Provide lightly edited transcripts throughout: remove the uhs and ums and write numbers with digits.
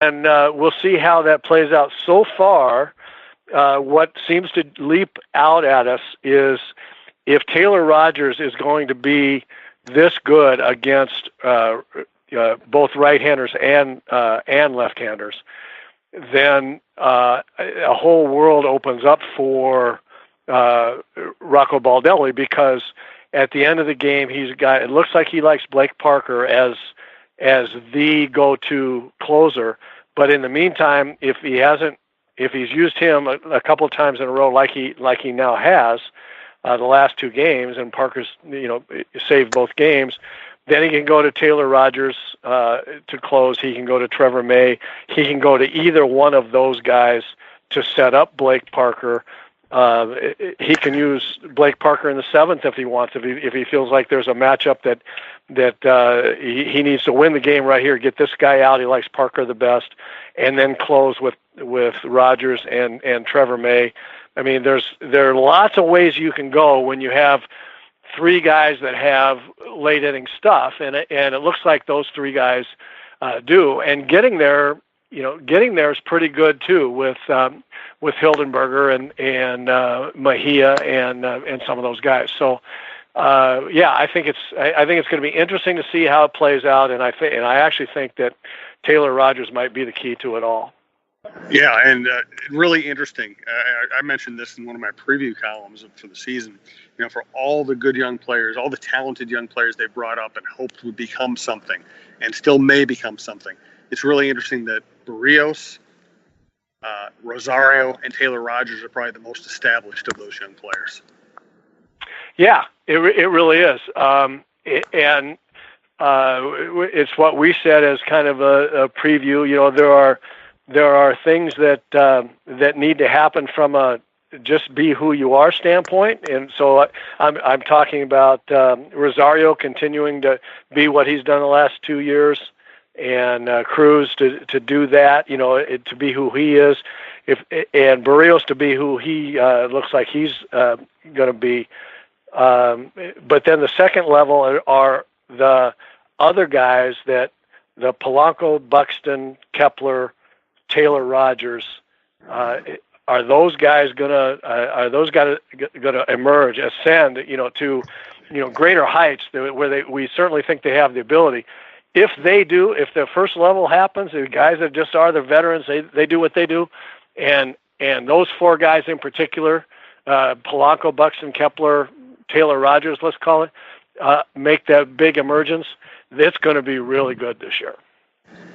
And we'll see how that plays out. So far, what seems to leap out at us is if Taylor Rogers is going to be this good against both right-handers and left-handers, then a whole world opens up for Rocco Baldelli, because at the end of the game, it looks like he likes Blake Parker as the go-to closer. But in the meantime, if he's used him a couple of times in a row, like he now has the last two games, and Parker's saved both games, then he can go to Taylor Rogers to close. He can go to Trevor May. He can go to either one of those guys to set up Blake Parker. He can use Blake Parker in the seventh if he wants. If he feels like there's a matchup that he needs to win the game right here, get this guy out. He likes Parker the best, and then close with Rogers and Trevor May. I mean, there are lots of ways you can go when you have three guys that have late inning stuff, and it looks like those three guys do. And getting there is pretty good too with Hildenberger and Mejia and some of those guys. So I think it's going to be interesting to see how it plays out, and I actually think that Taylor Rogers might be the key to it all. Yeah, and really interesting. I mentioned this in one of my preview columns for the season. For all the good young players, all the talented young players they brought up and hoped would become something, and still may become something. It's really interesting that Barrios, Rosario, and Taylor Rogers are probably the most established of those young players. Yeah, it really is. And it's what we said as kind of a preview. There are things that need to happen from a just be who you are standpoint, and so I'm talking about Rosario continuing to be what he's done the last 2 years, and Cruz to do that, to be who he is, and Barrios to be who he looks like he's going to be. But then the second level are the other guys that the Polanco, Buxton, Kepler, Taylor Rogers, are those guys gonna emerge, ascend, to greater heights where we certainly think they have the ability. If they do, if the first level happens, the guys that just are the veterans, they do what they do, and those four guys in particular, Polanco, Buxton, Kepler, Taylor Rogers, let's call it, make that big emergence, it's going to be really good this year.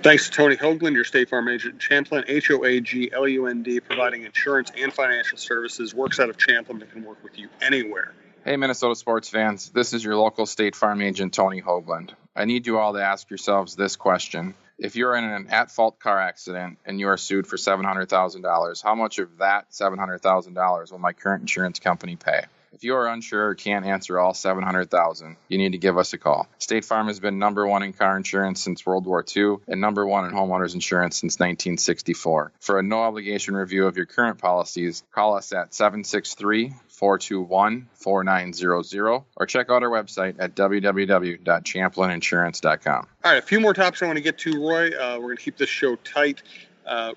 Thanks to Tony Hoaglund, your State Farm agent in Champlin, Hoaglund, providing insurance and financial services, works out of Champlin and can work with you anywhere. Hey, Minnesota sports fans. This is your local State Farm agent, Tony Hoaglund. I need you all to ask yourselves this question. If you're in an at-fault car accident and you are sued for $700,000, how much of that $700,000 will my current insurance company pay? If you are unsure or can't answer all $700,000, you need to give us a call. State Farm has been number one in car insurance since World War II and number one in homeowners insurance since 1964. For a no-obligation review of your current policies, call us at 763-421-4900 or check out our website at www.champlininsurance.com. All right, a few more topics I want to get to, Roy. We're going to keep this show tight.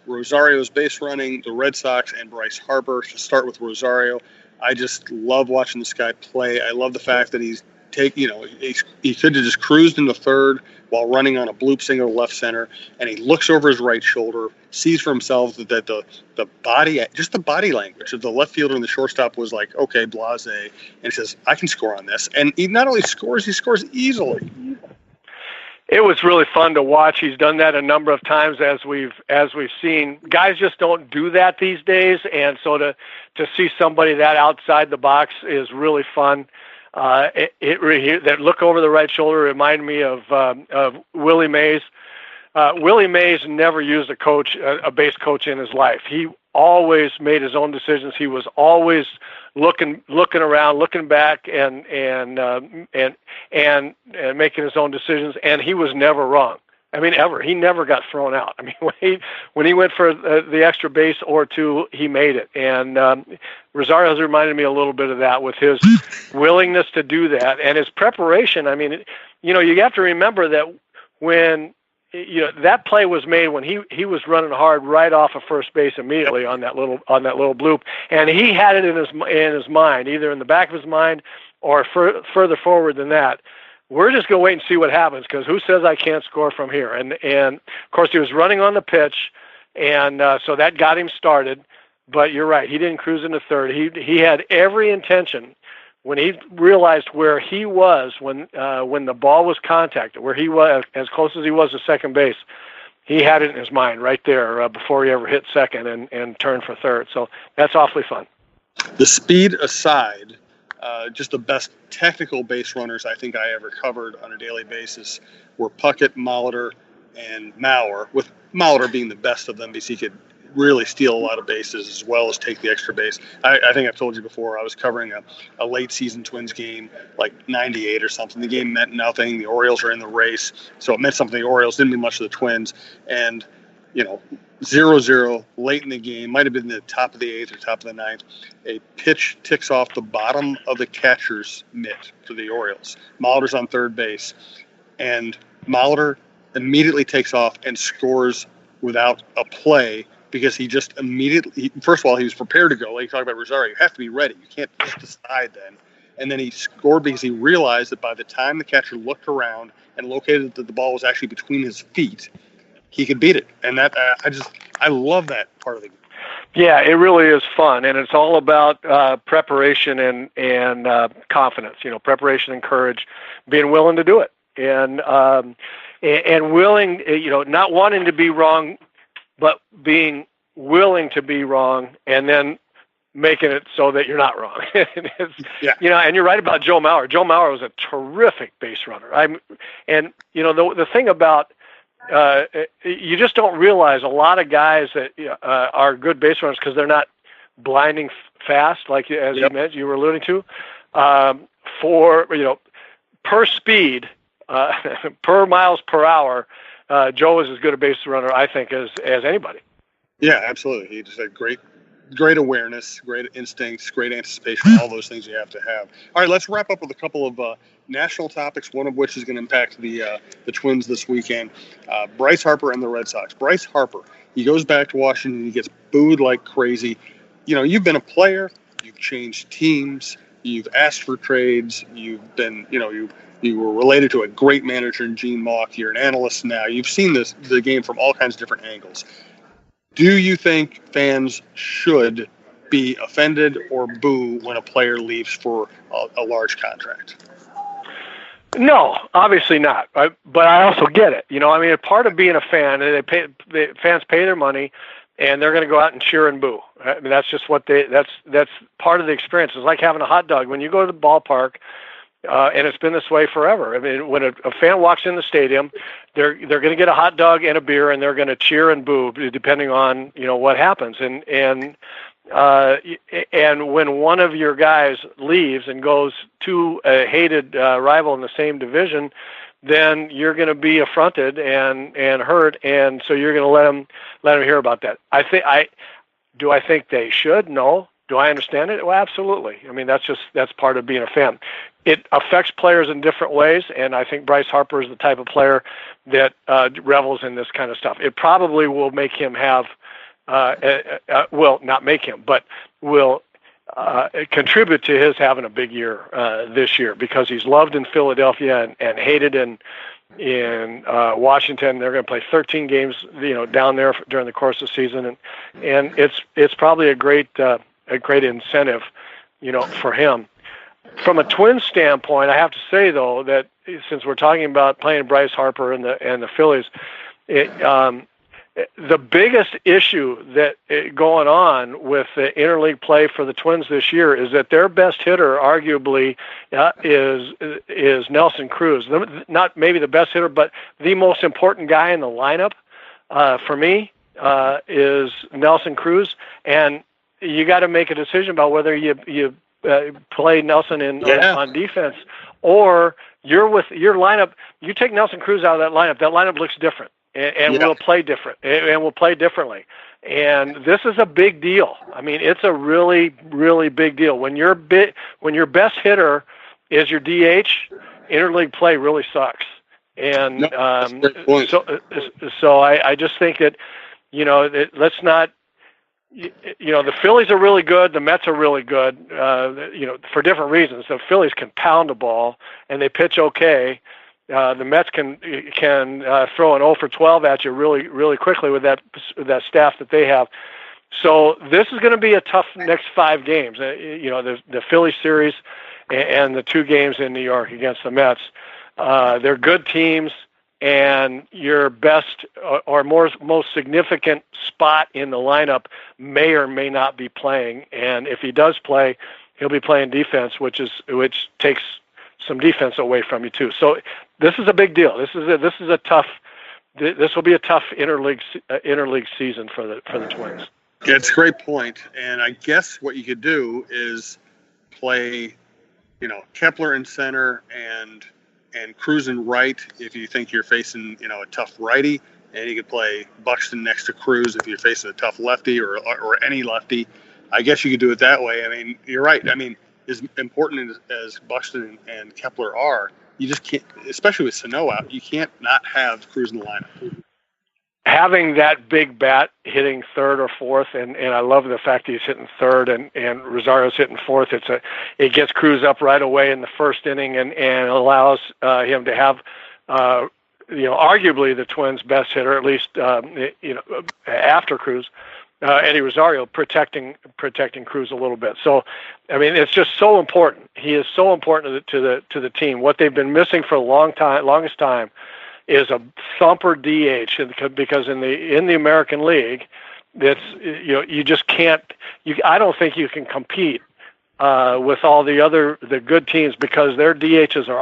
Rosario's base running, the Red Sox, and Bryce Harper. To start with Rosario, I just love watching this guy play. I love the fact that he could have just cruised in the third while running on a bloop single left center, and he looks over his right shoulder, sees for himself that the body language of the left fielder and the shortstop was like, okay, blase, and he says, I can score on this. And he not only scores, he scores easily. It was really fun to watch. He's done that a number of times as we've seen. Guys just don't do that these days, and so to see somebody that outside the box is really fun. That look over the right shoulder reminded me of Willie Mays. Willie Mays never used a base coach in his life. He always made his own decisions. He was always looking around, looking back, and making his own decisions. And he was never wrong. I mean, ever. He never got thrown out. I mean, when he went for the extra base or two, he made it. And Rosario has reminded me a little bit of that with his willingness to do that and his preparation. I mean, you have to remember that when that play was made when he was running hard right off of first base immediately on that little bloop, and he had it in his mind, either in the back of his mind or further forward than that. We're just going to wait and see what happens, because who says I can't score from here? And of course he was running on the pitch, and so that got him started. But you're right, he didn't cruise into third. He had every intention. When he realized where he was when the ball was contacted, where he was, as close as he was to second base, he had it in his mind right there before he ever hit second and turned for third. So that's awfully fun. The speed aside, just the best technical base runners I think I ever covered on a daily basis were Puckett, Molitor, and Maurer, with Molitor being the best of them because he could really steal a lot of bases as well as take the extra base. I think I've told you before, I was covering a late season Twins game, like 98 or something. The game meant nothing. The Orioles are in the race, so it meant something. The Orioles didn't mean much to the Twins. And, 0-0 late in the game, might have been the top of the eighth or top of the ninth. A pitch ticks off the bottom of the catcher's mitt to the Orioles. Molitor's on third base, and Molitor immediately takes off and scores without a play, because he just immediately, first of all, he was prepared to go. Like you talked about Rosario, you have to be ready. You can't just decide then. And then he scored because he realized that by the time the catcher looked around and located that the ball was actually between his feet, he could beat it. And that I love that part of the game. Yeah, it really is fun, and it's all about preparation and confidence. Preparation and courage, being willing to do it, and willing, not wanting to be wrong, but being willing to be wrong, and then making it so that you're not wrong. And you're right about Joe Mauer. Joe Mauer was a terrific base runner. The thing about you just don't realize a lot of guys that are good base runners because they're not blinding fast, like as you were alluding to. Per speed, per miles per hour. Joe is as good a base runner, I think, as anybody. Yeah, absolutely. He just had great awareness, great instincts, great anticipation, all those things you have to have. All right, let's wrap up with a couple of national topics, one of which is going to impact the Twins this weekend. Bryce Harper and the Red Sox. Bryce Harper, he goes back to Washington, he gets booed like crazy. You've been a player, you've changed teams, you've asked for trades, you've been, you were related to a great manager in Gene Mauch. You're an analyst now. You've seen the game from all kinds of different angles. Do you think fans should be offended or boo when a player leaves for a large contract? No, obviously not. But I also get it. Part of being a fan, the fans pay their money, and they're going to go out and cheer and boo. That's just what that's part of the experience. It's like having a hot dog. When you go to the ballpark, and it's been this way forever. When a fan walks in the stadium, they're going to get a hot dog and a beer, and they're going to cheer and boo depending on what happens. And when one of your guys leaves and goes to a hated rival in the same division, then you're going to be affronted and hurt, and so you're going to let them hear about that. Do I think they should? No. Do I understand it? Well, absolutely. That's part of being a fan. It affects players in different ways, and I think Bryce Harper is the type of player that revels in this kind of stuff. It probably will make him have, not make him, but will contribute to his having a big year this year, because he's loved in Philadelphia and hated in Washington. They're going to play 13 games, down there during the course of the season, and it's probably a great incentive, for him. From a Twins standpoint, I have to say though that since we're talking about playing Bryce Harper and the Phillies, the biggest issue that going on with the interleague play for the Twins this year is that their best hitter, arguably, is Nelson Cruz. Not maybe the best hitter, but the most important guy in the lineup for me is Nelson Cruz, and you got to make a decision about whether you play Nelson on defense, or you're with your lineup. You take Nelson Cruz out of that lineup looks different, and will play different, and will play differently. And this is a big deal. It's a really, really big deal. When your best hitter is your DH, interleague play really sucks. And No, that's a great point. so I just think that, let's not, the Phillies are really good. The Mets are really good, for different reasons. The Phillies can pound the ball and they pitch okay. The Mets can throw an 0 for 12 at you really, really quickly with that staff that they have. So this is going to be a tough next 5 games. The Philly series and the 2 games in New York against the Mets. They're good teams, and your best or most significant spot in the lineup may or may not be playing. And if he does play, he'll be playing defense, which takes some defense away from you too. So this is a big deal. This will be a tough interleague season for the Twins. Yeah, it's a great point. And I guess what you could do is play, Kepler in center and Cruz in right if you think you're facing, a tough righty. And you could play Buxton next to Cruz if you're facing a tough lefty or any lefty. I guess you could do it that way. I mean, you're right. I mean, as important as Buxton and Kepler are, you just can't, especially with Sano out, you can't not have Cruz in the lineup. Having that big bat hitting third or fourth, and I love the fact that he's hitting third and Rosario's hitting fourth. It gets Cruz up right away in the first inning and allows him to have arguably the Twins' best hitter, at least after Cruz, Eddie Rosario, protecting Cruz a little bit. So, I mean, it's just so important. He is so important to the team. What they've been missing for longest time is a thumper DH, because in the American League, it's you just can't. I don't think you can compete with all the good teams because their DHs are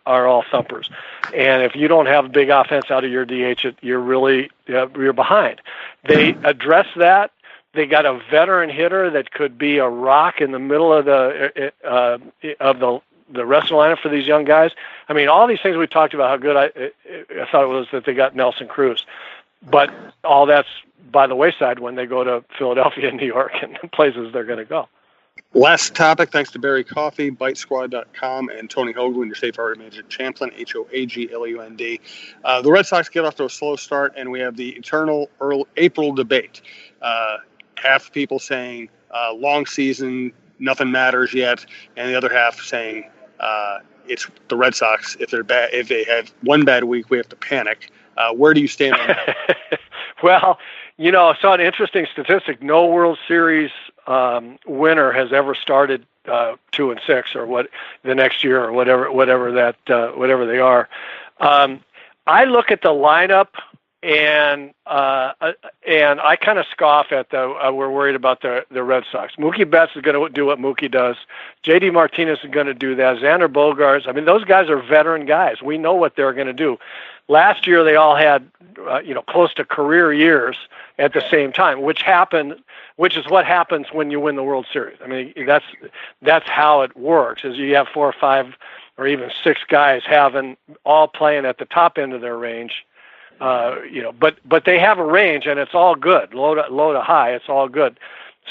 all thumpers, and if you don't have big offense out of your DH, you're behind. They address that. They got a veteran hitter that could be a rock in the middle of the rest of the lineup for these young guys. I mean, all these things we talked about, how good I thought it was that they got Nelson Cruz. But all that's by the wayside when they go to Philadelphia and New York and the places they're going to go. Last topic, thanks to Barry Coffey, BiteSquad.com, and Tony Hoaglund, your State Farm agent, Champlin, Hoaglund. The Red Sox get off to a slow start, and we have the eternal April debate. Half people saying long season, nothing matters yet, and the other half saying it's the Red Sox. If they're bad, if they have one bad week, we have to panic. Where do you stand on that? Well, I saw an interesting statistic. No World Series winner has ever started 2-6 or what the next year or whatever they are. I look at the lineup and I kind of scoff at we're worried about the Red Sox. Mookie Betts is going to do what Mookie does. J.D. Martinez is going to do that. Xander Bogaerts. I mean, those guys are veteran guys. We know what they're going to do. Last year they all had close to career years at the same time, which is what happens when you win the World Series. I mean, that's how it works. Is you have 4 or 5 or even 6 guys all playing at the top end of their range. But they have a range, and it's all good, low to high. It's all good.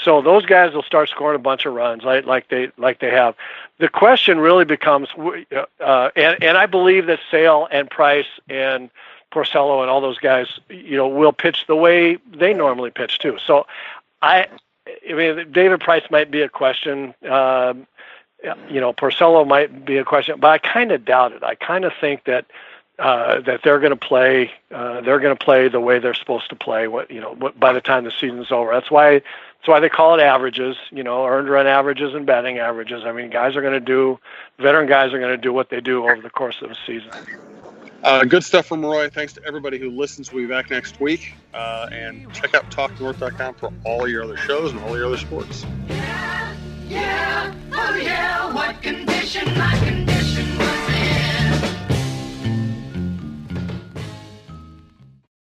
So those guys will start scoring a bunch of runs, like they have. The question really becomes, and I believe that Sale and Price and Porcello and all those guys, will pitch the way they normally pitch too. So, I mean, David Price might be a question. Porcello might be a question, but I kind of doubt it. I kind of think that they're going to play. They're going to play the way they're supposed to play. By the time the season's over, that's why they call it averages. Earned run averages and batting averages. I mean, veteran guys are going to do what they do over the course of the season. Good stuff from Roy. Thanks to everybody who listens. We'll be back next week. And check out TalkNorth.com for all your other shows and all your other sports. Yeah, oh yeah.